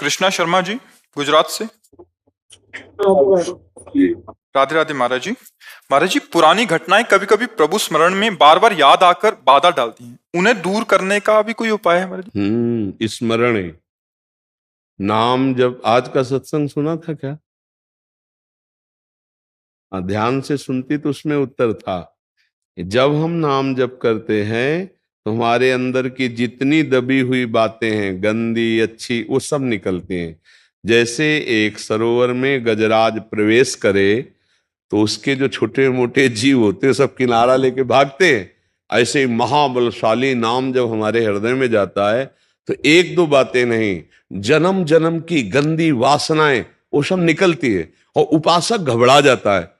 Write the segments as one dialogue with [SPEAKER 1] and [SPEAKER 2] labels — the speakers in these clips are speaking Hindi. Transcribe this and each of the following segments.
[SPEAKER 1] कृष्णा शर्मा जी, गुजरात से। राधे राधे महाराज जी। महाराज जी, पुरानी घटनाएं कभी कभी प्रभु स्मरण में बार बार याद आकर बाधा डालती हैं, उन्हें दूर करने का भी कोई उपाय है महाराज जी?
[SPEAKER 2] स्मरण नाम जब आज का सत्संग सुना था क्या? ध्यान से सुनती तो उसमें उत्तर था। जब हम नाम जप करते हैं तो हमारे अंदर की जितनी दबी हुई बातें हैं, गंदी अच्छी, वो सब निकलती हैं। जैसे एक सरोवर में गजराज प्रवेश करे तो उसके जो छोटे मोटे जीव होते हैं सब किनारा लेके भागते हैं। ऐसे ही महाबलशाली नाम जब हमारे हृदय में जाता है तो एक दो बातें नहीं, जन्म जन्म की गंदी वासनाएं वो सब निकलती है। और उपासक घबरा जाता है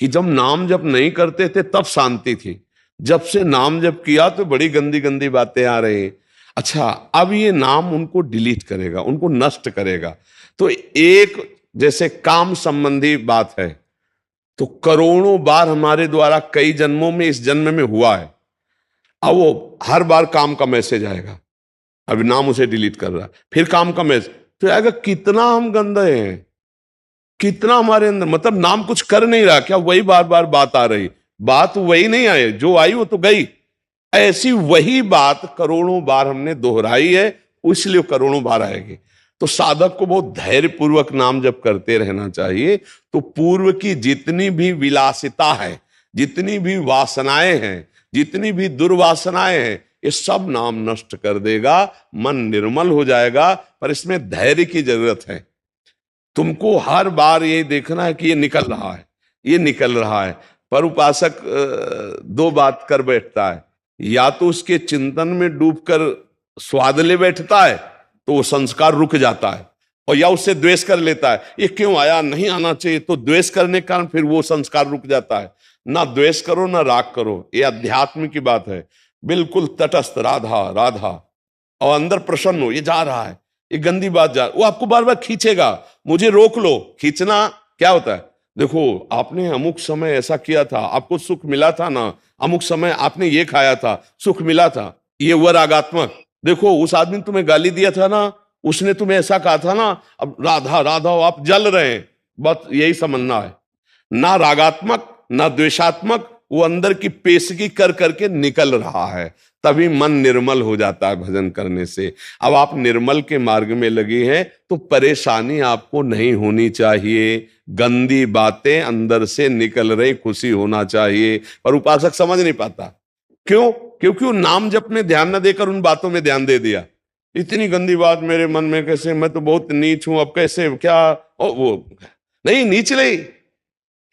[SPEAKER 2] कि जब नाम जप नहीं करते थे तब शांति थी, जब से नाम जप किया तो बड़ी गंदी गंदी बातें आ रही हैं। अच्छा, अब ये नाम उनको डिलीट करेगा, उनको नष्ट करेगा। तो एक जैसे काम संबंधी बात है तो करोड़ों बार हमारे द्वारा कई जन्मों में इस जन्म में हुआ है। अब वो हर बार काम का मैसेज आएगा, अभी नाम उसे डिलीट कर रहा है, फिर काम का मैसेज तो आएगा। कितना हम गंदे हैं, कितना हमारे अंदर, मतलब नाम कुछ कर नहीं रहा क्या, वही बार बार बात आ रही, बात वही नहीं आई, जो आई वो तो गई। ऐसी वही बात करोड़ों बार हमने दोहराई है, इसलिए करोड़ों बार आएगी। तो साधक को बहुत धैर्य पूर्वक नाम जप करते रहना चाहिए। तो पूर्व की जितनी भी विलासिता है, जितनी भी वासनाएं हैं, जितनी भी दुर्वासनाएं हैं, ये सब नाम नष्ट कर देगा, मन निर्मल हो जाएगा। पर इसमें धैर्य की जरूरत है। तुमको हर बार ये देखना है कि ये निकल रहा है, ये निकल रहा है। पर उपासक दो बात कर बैठता है, या तो उसके चिंतन में डूबकर स्वाद ले बैठता है तो वो संस्कार रुक जाता है, और या उससे द्वेष कर लेता है, ये क्यों आया, नहीं आना चाहिए, तो द्वेष करने के कारण फिर वो संस्कार रुक जाता है। ना द्वेष करो ना राग करो, ये अध्यात्म की बात है। बिल्कुल तटस्थ, राधा राधा, और अंदर प्रसन्न हो, ये जा रहा है, ये गंदी बात जा, वो आपको बार बार खींचेगा, मुझे रोक लो। खींचना क्या होता है, देखो आपने अमुक समय ऐसा किया था, आपको सुख मिला था ना, अमुक समय आपने ये खाया था, सुख मिला था, ये हुआ रागात्मक। देखो उस आदमी ने तुम्हें गाली दिया था ना, उसने तुम्हें ऐसा कहा था ना, अब राधा राधा आप जल रहे हैं, बस यही समझना है। ना रागात्मक ना द्वेषात्मक, वो अंदर की पेशगी कर करके निकल रहा है, तभी मन निर्मल हो जाता है भजन करने से। अब आप निर्मल के मार्ग में लगी हैं तो परेशानी आपको नहीं होनी चाहिए, गंदी बातें अंदर से निकल रही, खुशी होना चाहिए। पर उपासक समझ नहीं पाता, क्यों? क्योंकि वो नाम जप में ध्यान न देकर उन बातों में ध्यान दे दिया। इतनी गंदी बात मेरे मन में कैसे, मैं तो बहुत नीच हूं, अब कैसे क्या, वो नहीं नीच रही,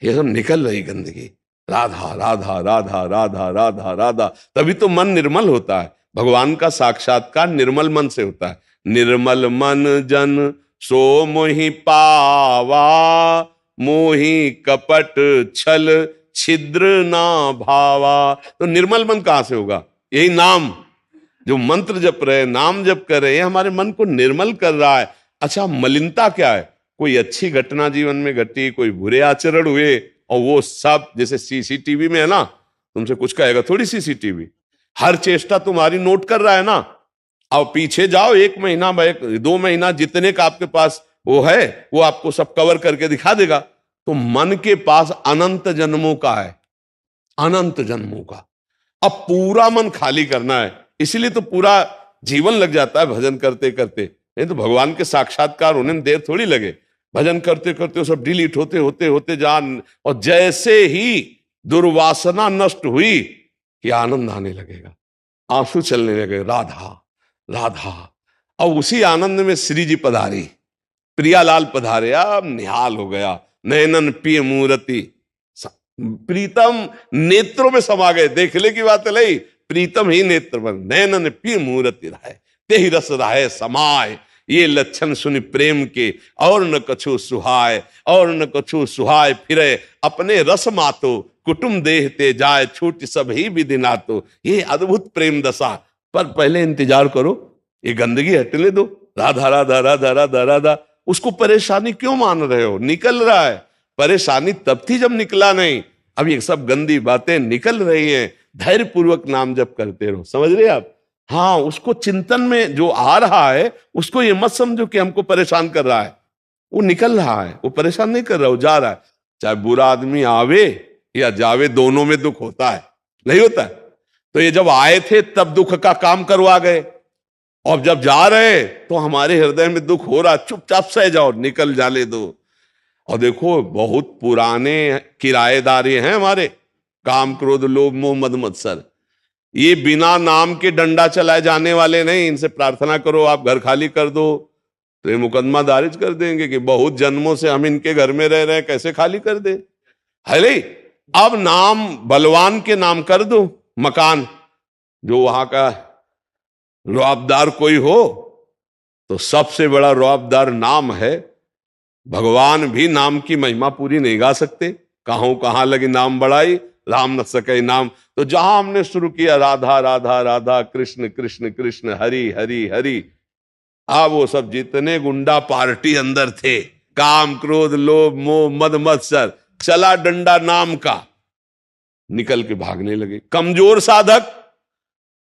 [SPEAKER 2] ये सब निकल रही गंदगी, राधा राधा राधा राधा राधा राधा, तभी तो मन निर्मल होता है। भगवान का साक्षात्कार निर्मल मन से होता है। निर्मल मन जन सो मोहि पावा, मोहि कपट छल छिद्र ना भावा। तो निर्मल मन कहां से होगा? यही नाम, जो मंत्र जप रहे, नाम जप कर रहे हैं, हमारे मन को निर्मल कर रहा है। अच्छा, मलिनता क्या है? कोई अच्छी घटना जीवन में घटी, कोई बुरे आचरण हुए, और वो सब जैसे सीसीटीवी में है ना, तुमसे कुछ कहेगा थोड़ी, सीसीटीवी हर चेष्टा तुम्हारी नोट कर रहा है ना। अब पीछे जाओ, 1 महीना 2 महीना जितने का आपके पास वो है, वो आपको सब कवर करके दिखा देगा। तो मन के पास अनंत जन्मों का है, अनंत जन्मों का। अब पूरा मन खाली करना है, इसलिए तो पूरा जीवन लग जाता है भजन करते करते। नहीं तो भगवान के साक्षात्कार होने में देर थोड़ी लगे, भजन करते करते वो सब डिलीट होते होते होते जान, और जैसे ही दुर्वासना नष्ट हुई कि आनंद आने लगेगा, आंसू चलने लगे, राधा राधा। और उसी आनंद में श्री जी पधारी, प्रियालाल पधारे, अब निहाल हो गया, नयनन पिय मूर्ति, प्रीतम नेत्रों में समा गए। देखने की बात नहीं, प्रीतम ही नेत्र बन, नयनन पिय मूर्ति रहे, ते ही रस रहे समाय, ये लक्षण सुनि प्रेम के, और न कछु सुहाय, और न कछु सुहाय फिरे, अपने रस मातो कुटुंब देह ते जाए, छूट सब ही विधि नातो। ये अद्भुत प्रेम दशा। पर पहले इंतजार करो, ये गंदगी हटने दो, राधा राधा राधा राधा राधा। उसको परेशानी क्यों मान रहे हो? निकल रहा है, परेशानी तब थी जब निकला नहीं, अब ये सब गंदी बातें निकल रही हैं। धैर्य पूर्वक नाम जप करते रहो, समझ रहे आप? हाँ, उसको चिंतन में जो आ रहा है उसको ये मत समझो कि हमको परेशान कर रहा है, वो निकल रहा है, वो परेशान नहीं कर रहा, वो जा रहा है। चाहे बुरा आदमी आवे या जावे, दोनों में दुख होता है, नहीं होता है? तो ये जब आए थे तब दुख का काम करवा गए, और जब जा रहे तो हमारे हृदय में दुख हो रहा, चुपचाप सह जाओ, निकल जाने दो। और देखो बहुत पुराने किराएदार ये हैं हमारे, काम क्रोध लोभ मोह मद मत्सर, ये बिना नाम के डंडा चलाए जाने वाले नहीं। इनसे प्रार्थना करो आप घर खाली कर दो तो ये मुकदमा दारिज कर देंगे कि बहुत जन्मों से हम इनके घर में रह रहे हैं, कैसे खाली कर दे। अरे अब नाम बलवान के नाम कर दो मकान, जो वहां का रौबदार कोई हो, तो सबसे बड़ा रौबदार नाम है। भगवान भी नाम की महिमा पूरी नहीं गा सकते, कहां लगी नाम बढ़ाई, राम न सके नाम। तो जहां हमने शुरू किया राधा राधा राधा, कृष्ण कृष्ण कृष्ण, हरि हरि हरि, अब वो सब जितने गुंडा पार्टी अंदर थे, काम क्रोध लोभ मोह मद मत्सर, चला डंडा नाम का, निकल के भागने लगे। कमजोर साधक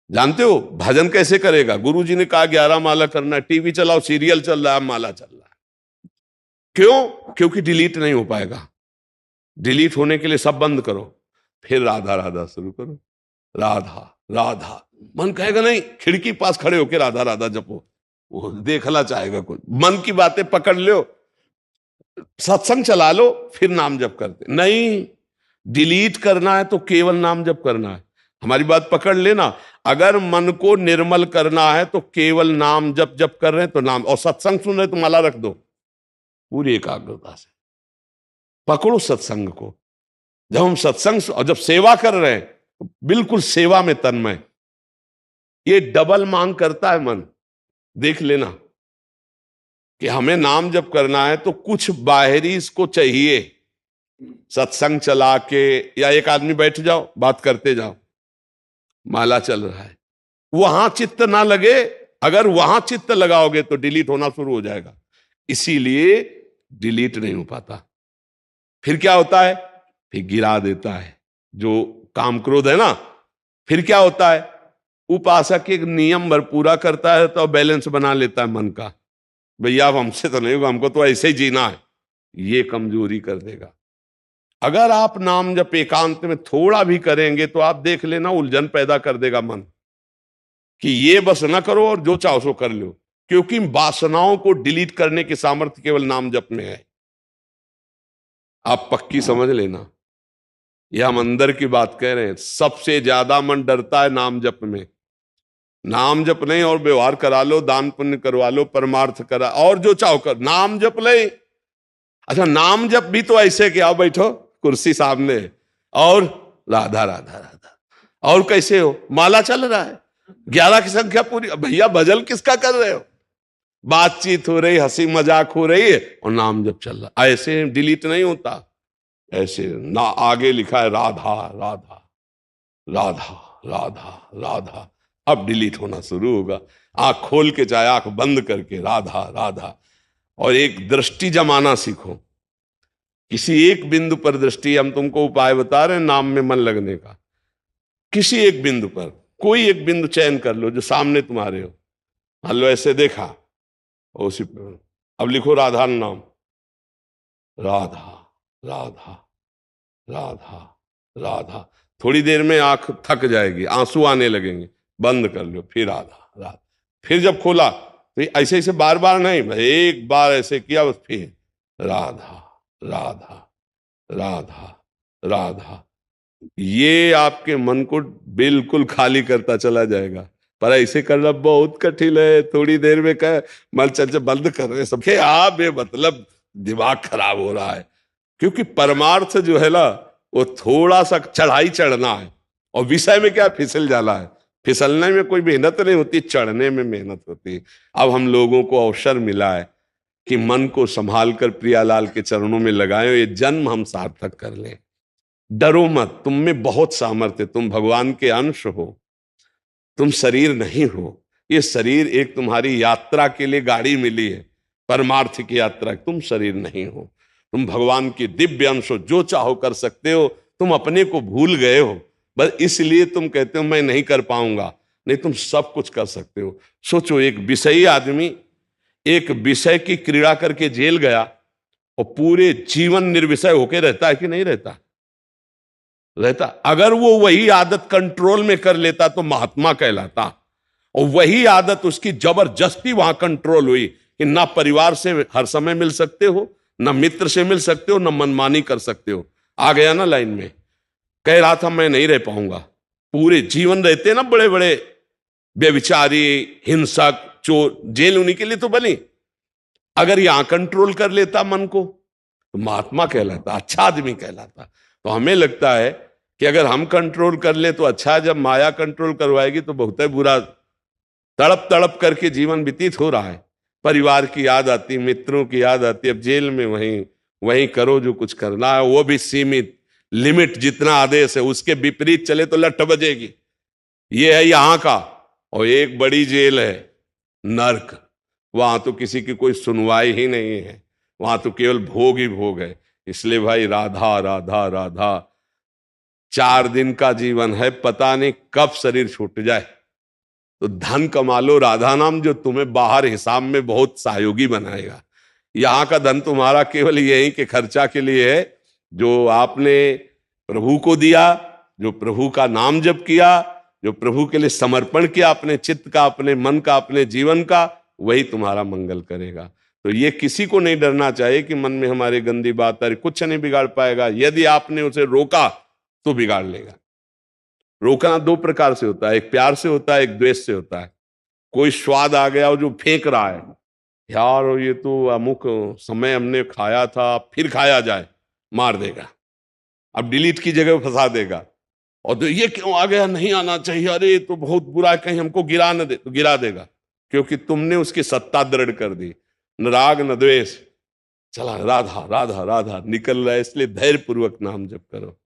[SPEAKER 2] जानते हो भजन कैसे करेगा? गुरुजी ने कहा 11 माला करना है, टीवी चलाओ, सीरियल चल रहा है, माला चल रहा है। क्यों? क्योंकि डिलीट नहीं हो पाएगा। डिलीट होने के लिए सब बंद करो, फिर राधा राधा शुरू करो, राधा राधा। मन कहेगा नहीं, खिड़की पास खड़े होकर राधा राधा जपो, वो देखना चाहेगा कोई। मन की बातें पकड़ लो, सत्संग चला लो, फिर नाम जप करते नहीं। डिलीट करना है तो केवल नाम जप करना है। हमारी बात पकड़ लेना, अगर मन को निर्मल करना है तो केवल नाम जप कर रहे हैं तो नाम, और सत्संग सुन रहे तो माला रख दो पूरी एकाग्रता से, पकड़ो सत्संग को। जब हम सत्संग और जब सेवा कर रहे हैं तो बिल्कुल सेवा में तन्मय। ये डबल मांग करता है मन, देख लेना कि हमें नाम जप करना है तो कुछ बाहरी इसको चाहिए। सत्संग चला के या एक आदमी बैठ जाओ, बात करते जाओ, माला चल रहा है, वहां चित्त ना लगे। अगर वहां चित्त लगाओगे तो डिलीट होना शुरू हो जाएगा, इसीलिए डिलीट नहीं हो पाता। फिर क्या होता है? फिर गिरा देता है जो काम क्रोध है ना। फिर क्या होता है? उपासक एक नियम भर पूरा करता है तो बैलेंस बना लेता है मन का, भैया अब हमसे तो नहीं होगा, हमको तो ऐसे ही जीना है, ये कमजोरी कर देगा। अगर आप नाम जब एकांत में थोड़ा भी करेंगे तो आप देख लेना उलझन पैदा कर देगा मन, कि ये बस ना करो और जो चाहो सो कर लो, क्योंकि वासनाओं को डिलीट करने की सामर्थ्य केवल नाम जप में है। आप पक्की समझ लेना, यह हम अंदर की बात कह रहे हैं। सबसे ज्यादा मन डरता है नाम जप में। नाम जप नहीं और व्यवहार करा लो, दान पुण्य करवा लो, परमार्थ करा, और जो चाहो कर, नाम जप ले। अच्छा, नाम जप भी तो ऐसे कि आओ बैठो कुर्सी सामने और राधा राधा राधा, और कैसे हो? माला चल रहा है, 11 की संख्या पूरी, भैया भजन किसका कर रहे हो? बातचीत हो रही, हंसी मजाक हो रही है और नाम जप चल रहा। ऐसे डिलीट नहीं होता, ऐसे ना। आगे लिखा है राधा राधा राधा राधा राधा, अब डिलीट होना शुरू होगा। आंख खोल के चाहे आंख बंद करके राधा राधा, और एक दृष्टि जमाना सीखो, किसी एक बिंदु पर दृष्टि। हम तुमको उपाय बता रहे हैं नाम में मन लगने का। किसी एक बिंदु पर कोई एक बिंदु चयन कर लो जो सामने तुम्हारे हो, मान लो ऐसे देखा, उसी पर अब लिखो राधा नाम, राधा राधा राधा राधा। थोड़ी देर में आंख थक जाएगी, आंसू आने लगेंगे, बंद कर लो, फिर राधा राधा। फिर जब खोला तो ऐसे ऐसे बार बार नहीं, एक बार ऐसे किया बस, फिर राधा राधा राधा राधा। ये आपके मन को बिल्कुल खाली करता चला जाएगा। पर ऐसे करना बहुत कठिन है। थोड़ी देर में कह मन चल बंद कर रहे सबके, आप ये मतलब दिमाग खराब हो रहा है, क्योंकि परमार्थ जो है ना वो थोड़ा सा चढ़ाई चढ़ना है, और विषय में क्या फिसल जाना है। फिसलने में कोई मेहनत नहीं होती, चढ़ने में मेहनत होती है। अब हम लोगों को अवसर मिला है कि मन को संभाल कर प्रियालाल के चरणों में लगाएं, ये जन्म हम सार्थक कर लें। डरो मत, तुम में बहुत सामर्थ्य, तुम भगवान के अंश हो, तुम शरीर नहीं हो। ये शरीर एक तुम्हारी यात्रा के लिए गाड़ी मिली है, परमार्थ की यात्रा, तुम शरीर नहीं हो, तुम भगवान के दिव्य अंश हो, जो चाहो कर सकते हो। तुम अपने को भूल गए हो, बस इसलिए तुम कहते हो मैं नहीं कर पाऊंगा। नहीं तुम सब कुछ कर सकते हो। सोचो, एक विषयी आदमी एक विषय की क्रीड़ा करके जेल गया और पूरे जीवन निर्विषय होके रहता है कि नहीं रहता? रहता। अगर वो वही आदत कंट्रोल में कर लेता तो महात्मा कहलाता, और वही आदत उसकी जबरदस्ती वहां कंट्रोल हुई कि ना परिवार से हर समय मिल सकते हो, ना मित्र से मिल सकते हो, ना मनमानी कर सकते हो। आ गया ना लाइन में, कह रहा था मैं नहीं रह पाऊंगा। पूरे जीवन रहते ना बड़े बड़े व्यभिचारी, हिंसक, चोर, जेल उन्हीं के लिए तो बनी। अगर यहां कंट्रोल कर लेता मन को तो महात्मा कहलाता, अच्छा आदमी कहलाता। तो हमें लगता है कि अगर हम कंट्रोल कर ले तो अच्छा, जब माया कंट्रोल करवाएगी तो बहुत है बुरा। तड़प तड़प करके जीवन व्यतीत हो रहा है, परिवार की याद आती, मित्रों की याद आती। अब जेल में वहीं वहीं करो जो कुछ करना है, वो भी सीमित, लिमिट जितना आदेश है, उसके विपरीत चले तो लठ बजेगी। ये है यहां का। और एक बड़ी जेल है नर्क, वहां तो किसी की कोई सुनवाई ही नहीं है, वहां तो केवल भोग ही भोग है। इसलिए भाई राधा राधा राधा, 4 दिन का जीवन है, पता नहीं कब शरीर छूट जाए। तो धन कमा लो राधा नाम, जो तुम्हें बाहर हिसाब में बहुत सहयोगी बनाएगा। यहां का धन तुम्हारा केवल यही के खर्चा के लिए है, जो आपने प्रभु को दिया, जो प्रभु का नाम जप किया, जो प्रभु के लिए समर्पण किया अपने चित्त का, अपने मन का, अपने जीवन का, वही तुम्हारा मंगल करेगा। तो ये किसी को नहीं डरना चाहिए कि मन में हमारी गंदी बात आ रही, कुछ नहीं बिगाड़ पाएगा। यदि आपने उसे रोका तो बिगाड़ लेगा। रोकना 2 प्रकार से होता है, एक प्यार से होता है, एक द्वेष से होता है। कोई स्वाद आ गया और जो फेंक रहा है, यार ये तो अमुक समय हमने खाया था, फिर खाया जाए, मार देगा। अब डिलीट की जगह फंसा देगा। और तो ये क्यों आ गया, नहीं आना चाहिए, अरे ये तो बहुत बुरा है, कहीं हमको गिरा न दे, तो गिरा देगा, क्योंकि तुमने उसकी सत्ता दृढ़ कर दी। न राग न द्वेष, चला राधा राधा राधा निकल रहा है। इसलिए धैर्य पूर्वक नाम जप करो।